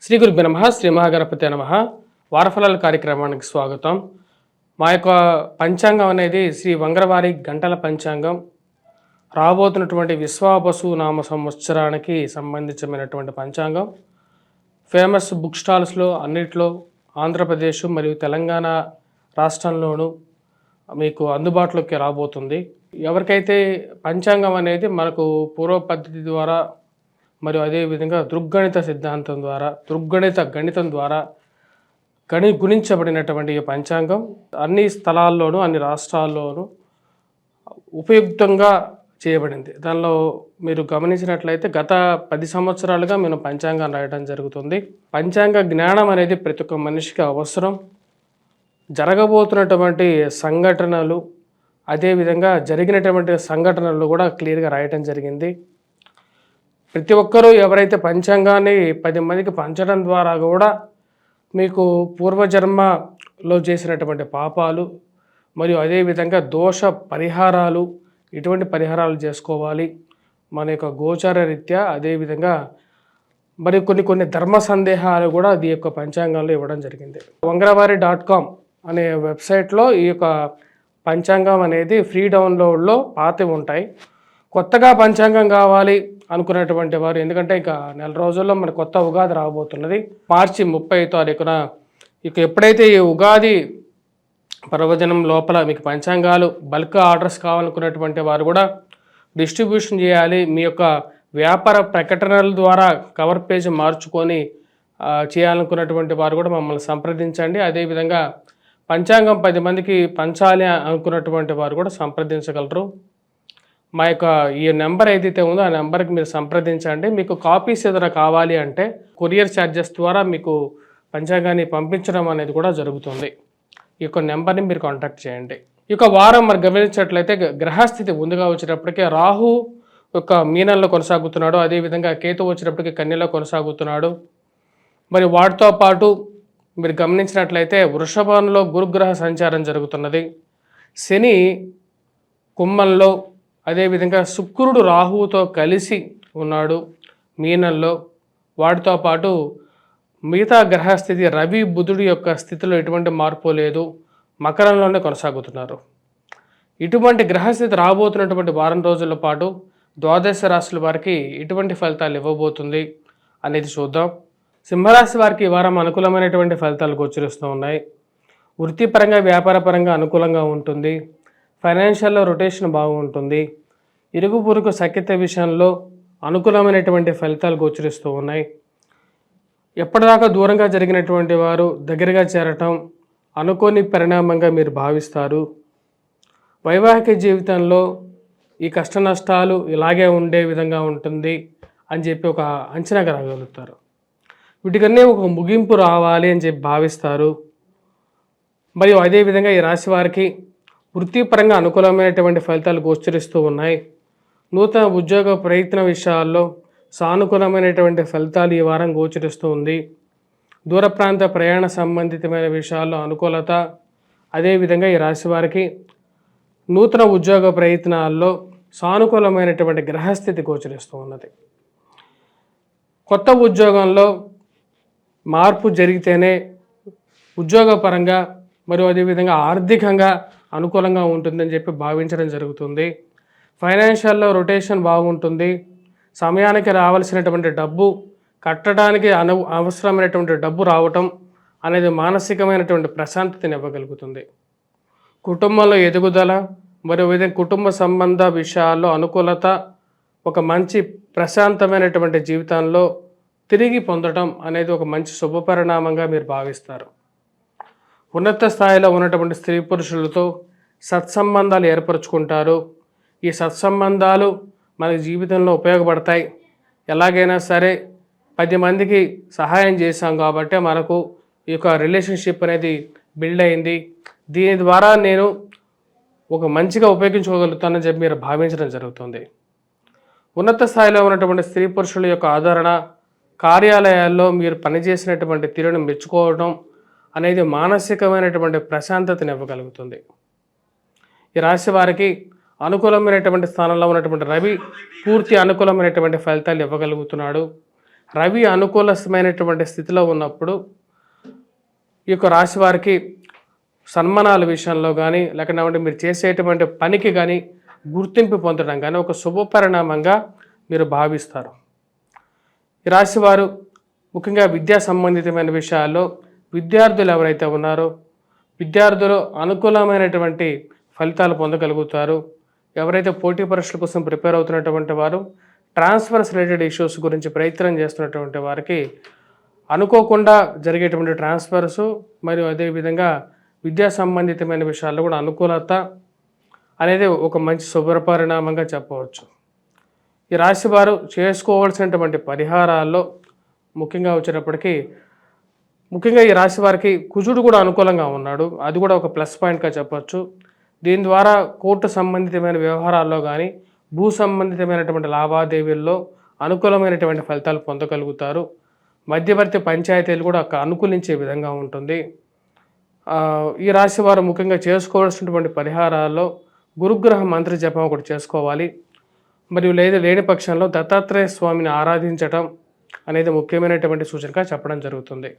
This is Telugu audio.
శ్రీ గురుభ్యో నమః. శ్రీ మహాగణపతి నమః. వారఫలాల కార్యక్రమానికి స్వాగతం. మా యొక్క పంచాంగం అనేది శ్రీ వంగరవారి గంటల పంచాంగం. రాబోతున్నటువంటి విశ్వావసు నామ సంవత్సరానికి సంబంధించినటువంటి పంచాంగం. ఫేమస్ బుక్ స్టాల్స్లో అన్నిట్లో ఆంధ్రప్రదేశ్ మరియు తెలంగాణ రాష్ట్రంలోనూ మీకు అందుబాటులోకి రాబోతుంది. ఎవరికైతే పంచాంగం అనేది మనకు పూర్వ పద్ధతి ద్వారా మరియు అదేవిధంగా దృగ్గణిత సిద్ధాంతం ద్వారా గణితం ద్వారా గుణించబడినటువంటి ఈ పంచాంగం అన్ని స్థలాల్లోనూ అన్ని రాష్ట్రాల్లోనూ ఉపయుక్తంగా చేయబడింది. దానిలో మీరు గమనించినట్లయితే గత 10 సంవత్సరాలుగా మేము పంచాంగం రాయడం జరుగుతుంది. పంచాంగ జ్ఞానం అనేది ప్రతి ఒక్క మనిషికి అవసరం. జరగబోతున్నటువంటి సంఘటనలు అదేవిధంగా జరిగినటువంటి సంఘటనలు కూడా క్లియర్గా రాయటం జరిగింది. ప్రతి ఒక్కరూ ఎవరైతే పంచాంగాన్ని 10 మందికి పంచడం ద్వారా కూడా మీకు పూర్వజన్మలో చేసినటువంటి పాపాలు మరియు అదేవిధంగా దోష పరిహారాలు ఇటువంటి పరిహారాలు చేసుకోవాలి మన యొక్క గోచార రీత్యా. అదేవిధంగా మరి కొన్ని ధర్మ సందేహాలు కూడా ఈ యొక్క పంచాంగంలో ఇవ్వడం జరిగింది. వంగరవారి.com అనే వెబ్సైట్లో ఈ యొక్క పంచాంగం అనేది ఫ్రీ డౌన్లోడ్లో పాతవి ఉంటాయి. కొత్తగా పంచాంగం కావాలి అనుకున్నటువంటి వారు, ఎందుకంటే ఇక నెల రోజుల్లో మన కొత్త ఉగాది రాబోతున్నది. మార్చి 30 తారీఖున ఇక ఎప్పుడైతే ఈ ఉగాది పర్వదినం లోపల మీకు పంచాంగాలు బల్క్ ఆర్డర్స్ కావాలనుకున్నటువంటి వారు కూడా డిస్ట్రిబ్యూషన్ చేయాలి. మీ యొక్క వ్యాపార ప్రకటనల ద్వారా కవర్ పేజ్ మార్చుకొని చేయాలనుకున్నటువంటి వారు కూడా మమ్మల్ని సంప్రదించండి. అదేవిధంగా పంచాంగం 10 మందికి పంచాలి అనుకున్నటువంటి వారు కూడా సంప్రదించగలరు. మా యొక్క ఈ నెంబర్ ఏదైతే ఉందో ఆ నెంబర్కి మీరు సంప్రదించండి. మీకు కాపీస్ ఏదైనా కావాలి అంటే కొరియర్ ఛార్జెస్ ద్వారా మీకు పంచాంగాన్ని పంపించడం అనేది కూడా జరుగుతుంది. ఈ యొక్క నెంబర్ని మీరు కాంటాక్ట్ చేయండి. ఈ యొక్క వారం మరి గమనించినట్లయితే గ్రహస్థితి ముందుగా వచ్చేటప్పటికే రాహు యొక్క మీనంలో కొనసాగుతున్నాడు. అదేవిధంగా కేతు వచ్చేటప్పటికి కన్యలో కొనసాగుతున్నాడు. మరి వాటితో పాటు మీరు గమనించినట్లయితే వృషభంలో గురుగ్రహ సంచారం జరుగుతున్నది. శని కుంభంలో, అదేవిధంగా శుక్రుడు రాహువుతో కలిసి ఉన్నాడు మీనంలో. వాటితో పాటు మిగతా గ్రహస్థితి రవి బుధుడి యొక్క స్థితిలో ఎటువంటి మార్పు లేదు, మకరంలోనే కొనసాగుతున్నారు. ఇటువంటి గ్రహస్థితి రాబోతున్నటువంటి వారం రోజుల పాటు ద్వాదశ రాశుల వారికి ఎటువంటి ఫలితాలు ఇవ్వబోతుంది అనేది చూద్దాం. సింహరాశి వారికి ఈ వారం అనుకూలమైనటువంటి ఫలితాలు గోచరిస్తూ ఉన్నాయి. వృత్తిపరంగా వ్యాపారపరంగా అనుకూలంగా ఉంటుంది. ఫైనాన్షియల్లో రొటేషన్ బాగుంటుంది. ఇరుగు పొరుగు సఖ్యత విషయంలో అనుకూలమైనటువంటి ఫలితాలు గోచరిస్తూ ఉన్నాయి. ఎప్పటిదాకా దూరంగా జరిగినటువంటి వారు దగ్గరగా చేరటం అనుకోని పరిణామంగా మీరు భావిస్తారు. వైవాహిక జీవితంలో ఈ కష్ట నష్టాలు ఇలాగే ఉండే విధంగా ఉంటుంది అని చెప్పి ఒక అంచనాగా రాగలుగుతారు. వీటికన్నీ ఒక ముగింపు రావాలి అని చెప్పి భావిస్తారు. మరియు అదేవిధంగా ఈ రాశి వారికి వృత్తిపరంగా అనుకూలమైనటువంటి ఫలితాలు గోచరిస్తూ ఉన్నాయి. నూతన ఉద్యోగ ప్రయత్న విషయాల్లో సానుకూలమైనటువంటి ఫలితాలు ఈ వారం గోచరిస్తూ ఉంది. దూర ప్రాంత ప్రయాణ సంబంధితమైన విషయాల్లో అనుకూలత. అదేవిధంగా ఈ రాశి వారికి నూతన ఉద్యోగ ప్రయత్నాల్లో సానుకూలమైనటువంటి గ్రహస్థితి గోచరిస్తూ ఉన్నది. కొత్త ఉద్యోగంలో మార్పు జరిగితేనే ఉద్యోగపరంగా మరియు అదేవిధంగా ఆర్థికంగా అనుకూలంగా ఉంటుందని చెప్పి భావించడం జరుగుతుంది. ఫైనాన్షియల్లో రొటేషన్ బాగుంటుంది. సమయానికి రావాల్సినటువంటి డబ్బు కట్టడానికి అవసరమైనటువంటి డబ్బు రావటం అనేది మానసికమైనటువంటి ప్రశాంతతని ఇవ్వగలుగుతుంది. కుటుంబంలో ఎదుగుదల మరియు విధంగా కుటుంబ సంబంధ విషయాల్లో అనుకూలత, ఒక మంచి ప్రశాంతమైనటువంటి జీవితంలో తిరిగి పొందడం అనేది ఒక మంచి శుభపరిణామంగా మీరు భావిస్తారు. ఉన్నత స్థాయిలో ఉన్నటువంటి స్త్రీ పురుషులతో సత్సంబంధాలు ఏర్పరచుకుంటారు. ఈ సత్సంబంధాలు మన జీవితంలో ఉపయోగపడతాయి. ఎలాగైనా సరే 10 మందికి సహాయం చేశాం కాబట్టి మనకు ఈ యొక్క రిలేషన్షిప్ అనేది బిల్డ్ అయింది. దీని ద్వారా నేను ఒక మంచిగా ఉపయోగించుకోగలుగుతానని చెప్పి మీరు భావించడం జరుగుతుంది. ఉన్నత స్థాయిలో ఉన్నటువంటి స్త్రీ పురుషుల యొక్క ఆదరణ, కార్యాలయాల్లో మీరు పనిచేసినటువంటి తీరును మెచ్చుకోవడం అనేది మానసికమైనటువంటి ప్రశాంతతని ఇవ్వగలుగుతుంది. ఈ రాశి వారికి అనుకూలమైనటువంటి స్థానంలో ఉన్నటువంటి రవి పూర్తి అనుకూలమైనటువంటి ఫలితాలు ఇవ్వగలుగుతున్నాడు. రవి అనుకూలమైనటువంటి స్థితిలో ఉన్నప్పుడు ఈ యొక్క రాశి వారికి సన్మానాల విషయంలో కానీ లేకపోతే మీరు చేసేటువంటి పనికి కానీ గుర్తింపు పొందడం కానీ ఒక శుభపరిణామంగా మీరు భావిస్తారు. ఈ రాశి వారు ముఖ్యంగా విద్యా సంబంధితమైన విషయాల్లో విద్యార్థులు ఎవరైతే ఉన్నారో విద్యార్థులు అనుకూలమైనటువంటి ఫలితాలు పొందగలుగుతారు. ఎవరైతే పోటీ పరీక్షల కోసం ప్రిపేర్ అవుతున్నటువంటి వారు ట్రాన్స్ఫర్స్ రిలేటెడ్ ఇష్యూస్ గురించి ప్రయత్నం చేస్తున్నటువంటి వారికి అనుకోకుండా జరిగేటువంటి ట్రాన్స్ఫర్సు మరియు అదేవిధంగా విద్యా సంబంధితమైన విషయాల్లో కూడా అనుకూలత అనేది ఒక మంచి శుభపరిణామంగా చెప్పవచ్చు. ఈ రాశి వారు చేసుకోవాల్సినటువంటి పరిహారాల్లో ముఖ్యంగా వచ్చేటప్పటికీ ముఖ్యంగా ఈ రాశి వారికి కుజుడు కూడా అనుకూలంగా ఉన్నాడు. అది కూడా ఒక ప్లస్ పాయింట్గా చెప్పవచ్చు. దీని ద్వారా కోర్టు సంబంధితమైన వ్యవహారాల్లో కానీ భూ సంబంధితమైనటువంటి లావాదేవీల్లో అనుకూలమైనటువంటి ఫలితాలు పొందగలుగుతారు. మధ్యవర్తి పంచాయతీలు కూడా అనుకూలించే విధంగా ఉంటుంది. ఈ రాశి వారు ముఖ్యంగా చేసుకోవాల్సినటువంటి పరిహారాల్లో గురుగ్రహ మంత్ర జపం ఒకటి చేసుకోవాలి. మరియు లేని పక్షంలో దత్తాత్రేయ స్వామిని ఆరాధించటం అనేది ముఖ్యమైనటువంటి సూచనగా చెప్పడం జరుగుతుంది.